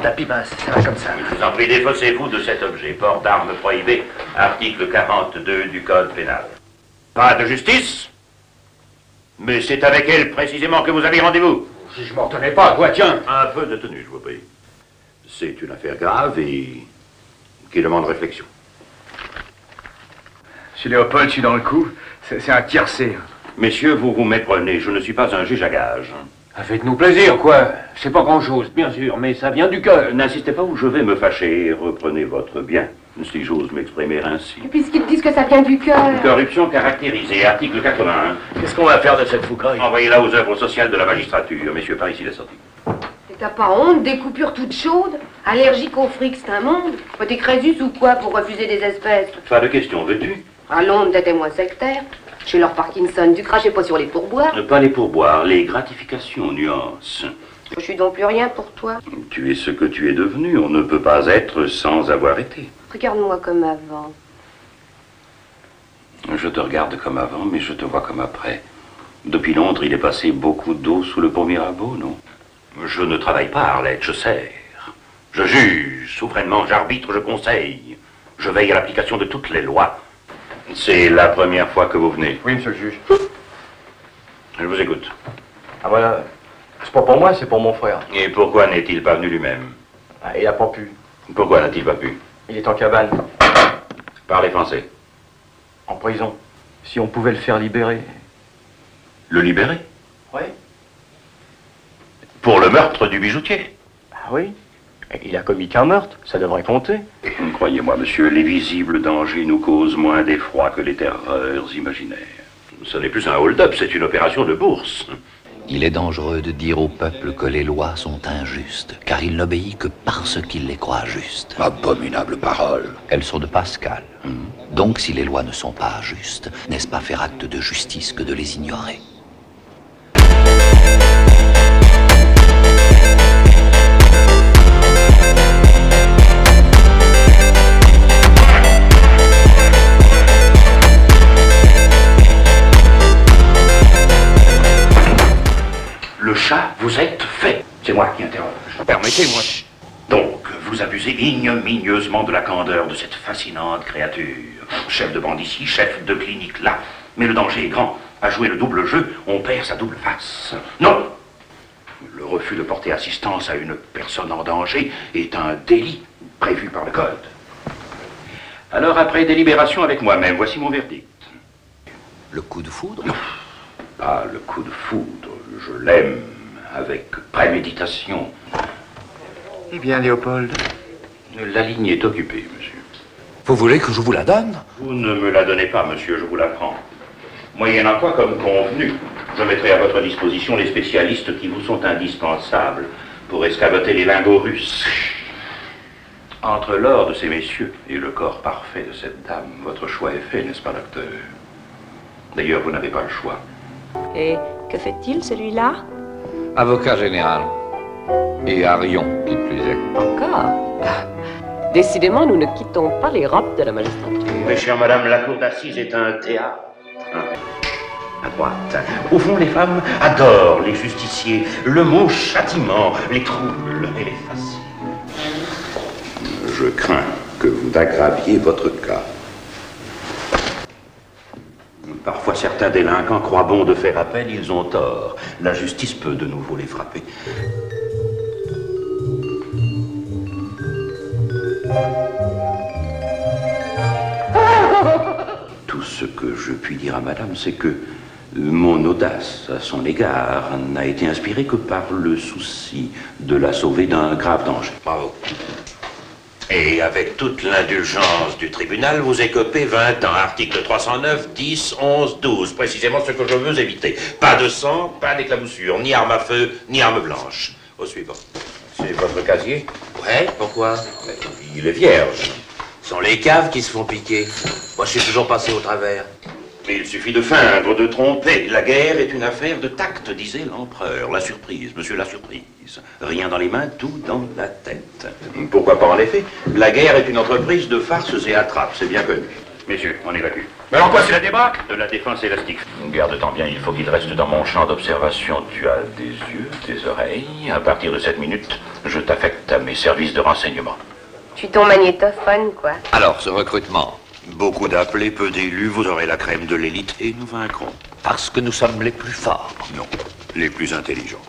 tapis, ben, ça va comme ça. Je vous en prie, défaussez-vous de cet objet. Port d'armes prohibé, article 42 du Code pénal. Pas de justice? Mais c'est avec elle précisément que vous avez rendez-vous. Si je m'en tenais pas, quoi, tiens. Un peu de tenue, je vous prie. C'est une affaire grave et qui demande réflexion. Monsieur Léopold, je suis dans le coup. C'est un tiercé. Messieurs, vous vous méprenez. Je ne suis pas un juge à gage. Faites-nous plaisir, quoi. C'est pas grand-chose, bien sûr, mais ça vient du cœur. N'insistez pas ou je vais me fâcher. Reprenez votre bien, si j'ose m'exprimer ainsi. Puisqu'ils disent que ça vient du cœur. Corruption caractérisée, article 81. Qu'est-ce qu'on va faire de cette foucaille? Envoyez-la aux œuvres sociales de la magistrature. Messieurs, par ici la sortie. Et t'as pas honte, des coupures toutes chaudes? Allergique au fric, c'est un monde. Faut t'es Crésus ou quoi pour refuser des espèces? Pas de question, veux-tu? À Londres, des témoins sectaires. Chez leur Parkinson, tu crachais pas sur les pourboires. Pas les pourboires, les gratifications, nuance. Je suis donc plus rien pour toi. Tu es ce que tu es devenu. On ne peut pas être sans avoir été. Regarde-moi comme avant. Je te regarde comme avant, mais je te vois comme après. Depuis Londres, il est passé beaucoup d'eau sous le pont Mirabeau, non? Je ne travaille pas, Arlette, je sers. Je juge, souverainement, j'arbitre, je conseille. Je veille à l'application de toutes les lois. C'est la première fois que vous venez. Oui, monsieur le juge. Je vous écoute. Ah voilà, c'est pas pour moi, c'est pour mon frère. Et pourquoi n'est-il pas venu lui-même? Ah, il a pas pu. Pourquoi n'a-t-il pas pu? Il est en cabane, Parlez français. en prison. Si on pouvait le faire libérer. Le libérer? Oui. Pour le meurtre du bijoutier? Ah oui. Il a commis qu'un meurtre, ça devrait compter. Croyez-moi, monsieur, les visibles dangers nous causent moins d'effroi que les terreurs imaginaires. Ce n'est plus un hold-up, c'est une opération de bourse. Il est dangereux de dire au peuple que les lois sont injustes, car il n'obéit que parce qu'il les croit justes. Abominable parole. Elles sont de Pascal. Donc si les lois ne sont pas justes, n'est-ce pas faire acte de justice que de les ignorer? Le chat, vous êtes fait. C'est moi qui interroge. Permettez-moi. Donc, vous abusez ignominieusement de la candeur de cette fascinante créature. Chef de bande ici, chef de clinique là. Mais le danger est grand. À jouer le double jeu, on perd sa double face. Non! Le refus de porter assistance à une personne en danger est un délit prévu par le Code. Alors, après délibération avec moi-même, voici mon verdict. Le coup de foudre? Non, pas le coup de foudre. Je l'aime avec préméditation. Eh bien, Léopold. La ligne est occupée, monsieur. Vous voulez que je vous la donne? Vous ne me la donnez pas, monsieur, je vous la prends. Moyennant quoi, comme convenu, je mettrai à votre disposition les spécialistes qui vous sont indispensables pour escamoter les lingots russes. Entre l'or de ces messieurs et le corps parfait de cette dame, votre choix est fait, n'est-ce pas, docteur? D'ailleurs, vous n'avez pas le choix. Et que fait-il, celui-là? Avocat général. Et à Rion, qui plus est. Encore? Décidément, nous ne quittons pas les robes de la magistrature. Mais chère madame, la cour d'assises est un théâtre. À droite. Au fond, les femmes adorent les justiciers, le mot châtiment, les troubles et les fascine. Je crains que vous aggraviez votre cas. Parfois, certains délinquants croient bon de faire appel, ils ont tort. La justice peut de nouveau les frapper. Tout ce que je puis dire à madame, c'est que mon audace à son égard n'a été inspirée que par le souci de la sauver d'un grave danger. Bravo. Et avec toute l'indulgence du tribunal, vous écopez 20 ans. Article 309, 10, 11, 12. Précisément ce que je veux éviter. Pas de sang, pas d'éclaboussure, ni arme à feu, ni arme blanche. Au suivant. C'est votre casier? Ouais, pourquoi? Il est vierge. Ce sont les caves qui se font piquer. Moi, je suis toujours passé au travers. Mais il suffit de feindre, de tromper. La guerre est une affaire de tact, disait l'empereur. La surprise, monsieur, la surprise. Rien dans les mains, tout dans la tête. Pourquoi pas en effet? La guerre est une entreprise de farces et attrapes, c'est bien connu. Messieurs, on évacue. Mais alors quoi, c'est la débâcle? De la défense élastique. Garde-t'en bien, il faut qu'il reste dans mon champ d'observation. Tu as des yeux, des oreilles. À partir de cette minute, je t'affecte à mes services de renseignement. Je suis ton magnétophone, quoi. Alors, ce recrutement, Beaucoup d'appelés, peu d'élus, vous aurez la crème de l'élite et nous vaincrons. Parce que nous sommes les plus forts. Non, les plus intelligents.